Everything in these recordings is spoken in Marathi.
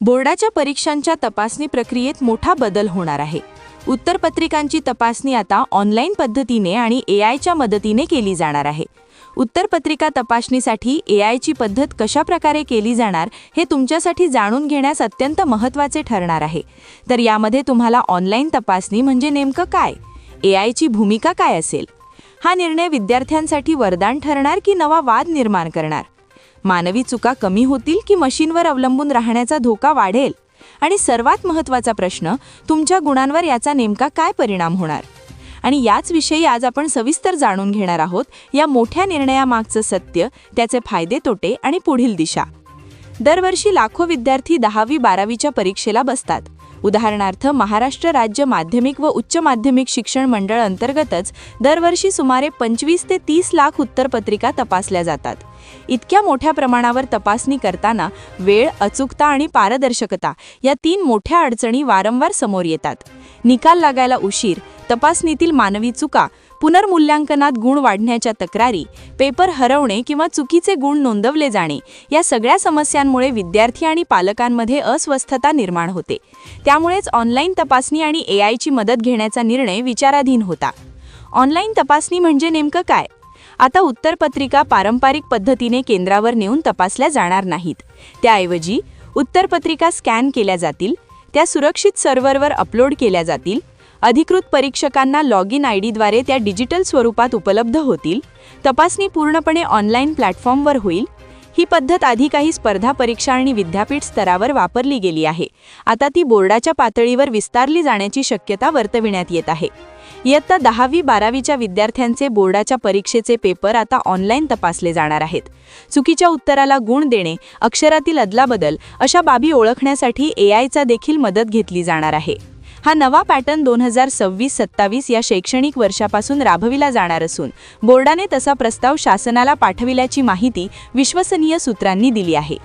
बोर्डाच्या परीक्षांच्या तपासणी प्रक्रियेत मोठा बदल होणार आहे. उत्तरपत्रिकांची तपासणी आता ऑनलाईन पद्धतीने आणि एआयच्या मदतीने केली जाणार आहे. उत्तरपत्रिका तपासणीसाठी एआयची पद्धत कशा प्रकारे केली जाणार हे तुमच्यासाठी जाणून घेण्यास अत्यंत महत्त्वाचे ठरणार आहे. तर यामध्ये तुम्हाला ऑनलाईन तपासणी म्हणजे नेमकं काय, एआयची भूमिका काय असेल, हा निर्णय विद्यार्थ्यांसाठी वरदान ठरणार की नवा वाद निर्माण करणार, मानवी चुका कमी होतील की मशीनवर अवलंबून राहण्याचा धोका वाढेल, आणि सर्वात महत्त्वाचा प्रश्न, तुमच्या गुणांवर याचा नेमका काय परिणाम होणार. आणि याच विषयी आज आपण सविस्तर जाणून घेणार आहोत. या मोठ्या निर्णयामागचं सत्य, त्याचे फायदे तोटे आणि पुढील दिशा. दरवर्षी लाखो विद्यार्थी 10वी-12वीच्या परीक्षेला बसतात. उदाहरणार्थ महाराष्ट्र राज्य माध्यमिक व उच्च माध्यमिक शिक्षण मंडळ अंतर्गतच दरवर्षी सुमारे 25 ते 30 लाख उत्तरपत्रिका तपासल्या जातात. इतक्या मोठ्या प्रमाणावर तपासणी करताना वेळ, अचूकता आणि पारदर्शकता या 3 मोठ्या अडचणी वारंवार समोर येतात. निकाल लागायला उशीर, तपासणीतील मानवी चुका, पुनर्मूल्यांकनात गुण वाढण्याच्या तक्रारी, पेपर हरवणे किंवा चुकीचे गुण नोंदवले जाणे, या सगळ्या समस्यांमुळे विद्यार्थी आणि पालकांमध्ये अस्वस्थता निर्माण होते. त्यामुळेच ऑनलाईन तपासणी आणि एआयची मदत घेण्याचा निर्णय विचाराधीन होता. ऑनलाईन तपासणी म्हणजे नेमकं काय? आता उत्तरपत्रिका पारंपरिक पद्धतीने केंद्रावर नेऊन तपासल्या जाणार नाहीत. त्याऐवजी उत्तरपत्रिका स्कॅन केल्या जातील, त्या सुरक्षित सर्व्हरवर अपलोड केल्या जातील, अधिकृत परीक्षकांना लॉगिन आयडीद्वारे त्या डिजिटल स्वरूपात उपलब्ध होतील. तपासणी पूर्णपणे ऑनलाईन प्लॅटफॉर्मवर होईल. ही पद्धत आधी काही स्पर्धा परीक्षा आणि विद्यापीठ स्तरावर वापरली गेली आहे. आता ती बोर्डाच्या पातळीवर विस्तारली जाण्याची शक्यता वर्तविण्यात येत आहे. इयत्ता 10वी-12वीच्या विद्यार्थ्यांचे बोर्डाच्या परीक्षेचे पेपर आता ऑनलाईन तपासले जाणार आहेत. चुकीच्या उत्तराला गुण देणे, अक्षरातील अदलाबदल अशा बाबी ओळखण्यासाठी एआयचा देखील मदत घेतली जाणार आहे. हा नवा पॅटर्न 2026-27 या शैक्षणिक वर्षापासून राबविला जाणार असून बोर्डाने तसा प्रस्ताव शासनाला पाठविल्याची माहिती विश्वसनीय सूत्रांनी दिली आहे.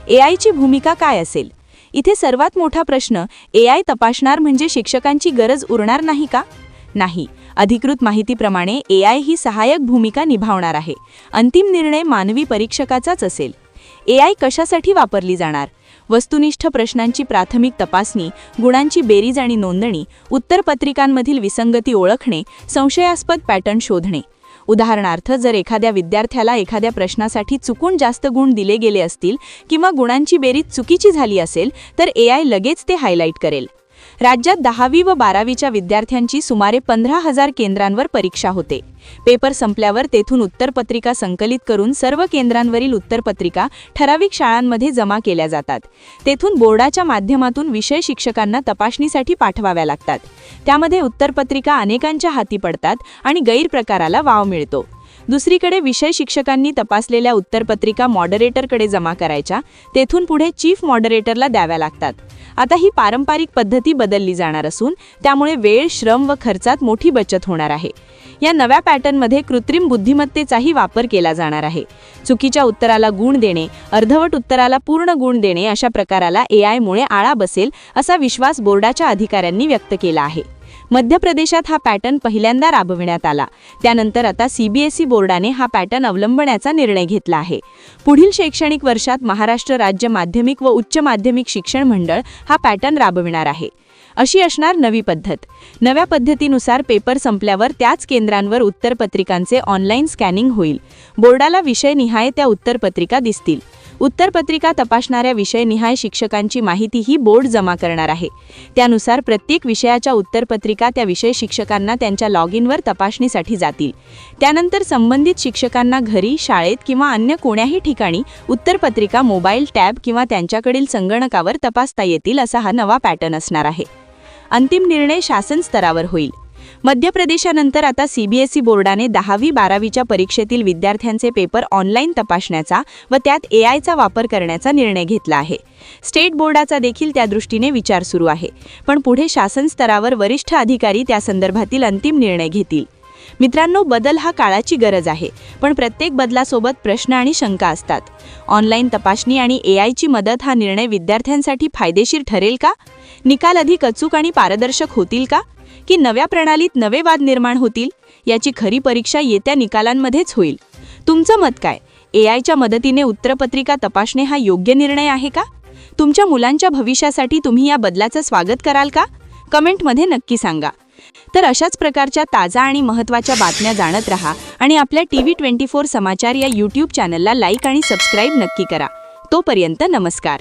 एआयची भूमिका काय असेल? इथे सर्वात मोठा प्रश्न, एआय तपासणार म्हणजे शिक्षकांची गरज उरणार नाही का? नाही. अधिकृत माहितीप्रमाणे एआय ही सहाय्यक भूमिका निभावणार आहे. अंतिम निर्णय मानवी परीक्षकाचाच असेल. एआय कशासाठी वापरली जाणार? वस्तुनिष्ठ प्रश्नांची प्राथमिक तपासणी, गुणांची बेरीज आणि नोंदणी, उत्तरपत्रिकांमधील विसंगती ओळखणे, संशयास्पद पॅटर्न शोधणे. उदाहरणार्थ, जर एखाद्या विद्यार्थ्याला एखाद्या प्रश्नासाठी चुकून जास्त गुण दिले गेले असतील किंवा गुणांची बेरीज चुकीची झाली असेल तर एआय लगेच ते हायलाईट करेल. राज्यात 10वी व 12वीच्या विद्यार्थ्यांची सुमारे 15,000 केंद्रांवर परीक्षा होते. पेपर संपल्यावर तेथून उत्तरपत्रिका संकलित करून सर्व केंद्रांवरील उत्तरपत्रिका ठराविक शाळांमध्ये जमा केल्या जातात. तेथून बोर्डाच्या माध्यमातून विषय शिक्षकांना तपासणीसाठी पाठवाव्या लागतात. त्यामध्ये उत्तरपत्रिका अनेकांच्या हाती पडतात आणि गैरप्रकाराला वाव मिळतो. दुसरीकडे विषय शिक्षकांनी तपासलेल्या उत्तरपत्रिका मॉडरेटरकडे जमा करायच्या, तेथून पुढे चीफ मॉडरेटरला द्याव्या लागतात. आता ही पारंपरिक पद्धती बदलली जाणार असून त्यामुळे वेळ, श्रम व खर्चात मोठी बचत होणार आहे. या नव्या पॅटर्नमध्ये कृत्रिम बुद्धिमत्तेचाही वापर केला जाणार आहे. चुकीच्या उत्तराला गुण देणे, अर्धवट उत्तराला पूर्ण गुण देणे अशा प्रकाराला एआयमुळे आळा बसेल असा विश्वास बोर्डाच्या अधिकाऱ्यांनी व्यक्त केला आहे. मध्य प्रदेशात हा पॅटर्न पहिल्यांदा राबविण्यात आला. त्यानंतर आता सीबीएसई बोर्डाने हा पॅटर्न अवलंबण्याचा निर्णय घेतला आहे. पुढील शैक्षणिक वर्षात महाराष्ट्र राज्य माध्यमिक व उच्च माध्यमिक शिक्षण मंडळ हा पॅटर्न राबविणार आहे. अशी असणार नवी पद्धत. नव्या पद्धतीनुसार पेपर संपल्यावर त्याच केंद्रांवर उत्तरपत्रिकांचे ऑनलाईन स्कॅनिंग होईल. बोर्डाला विषयनिहाय त्या उत्तरपत्रिका दिसतील. उत्तरपत्रिका तपासणाऱ्या विषयनिहाय शिक्षकांची माहितीही बोर्ड जमा करणार आहे. त्यानुसार प्रत्येक विषयाच्या उत्तरपत्रिका त्या विषय शिक्षकांना त्यांच्या लॉगिनवर तपासणीसाठी जातील. त्यानंतर संबंधित शिक्षकांना घरी, शाळेत किंवा अन्य कोण्याही ठिकाणी उत्तरपत्रिका मोबाईल, टॅब किंवा त्यांच्याकडील संगणकावर तपासता येतील असा हा नवा पॅटर्न असणार आहे. अंतिम निर्णय शासन स्तरावर होईल. मध्य प्रदेशानंतर आता सीबीएसई बोर्डाने 10वी-12वीच्या परीक्षेतील विद्यार्थ्यांचे पेपर ऑनलाईन तपासण्याचा व त्यात एआयचा वापर करण्याचा निर्णय घेतला आहे. स्टेट बोर्डाचा देखील त्या दृष्टीने विचार सुरू आहे. पण पुढे शासन स्तरावर वरिष्ठ अधिकारी त्या संदर्भातील अंतिम निर्णय घेतील. मित्रांनो, बदल हा काळाची गरज आहे, पण प्रत्येक बदलासोबत प्रश्न आणि शंका असतात. ऑनलाईन तपासणी आणि एआयची मदत हा निर्णय विद्यार्थ्यांसाठी फायदेशीर ठरेल का? निकाल अधिक अचूक आणि पारदर्शक होतील का? की नव्या प्रणालीत नवे वाद निर्माण होतील? याची खरी परीक्षा येत्या निकालांमध्येच होईल. तुमचं मत काय? एआयच्या मदतीने उत्तरपत्रिका तपासणे हा योग्य निर्णय आहे का? तुमच्या मुलांच्या भविष्यासाठी तुम्ही या बदलाचं स्वागत कराल का? कमेंटमध्ये नक्की सांगा. तर अशाच प्रकारच्या ताजा आणि महत्त्वाच्या बातम्या जाणत रहा आणि आपल्या TV24 समाचार या YouTube चॅनलला लाईक आणि सबस्क्राईब नक्की करा. तोपर्यंत नमस्कार.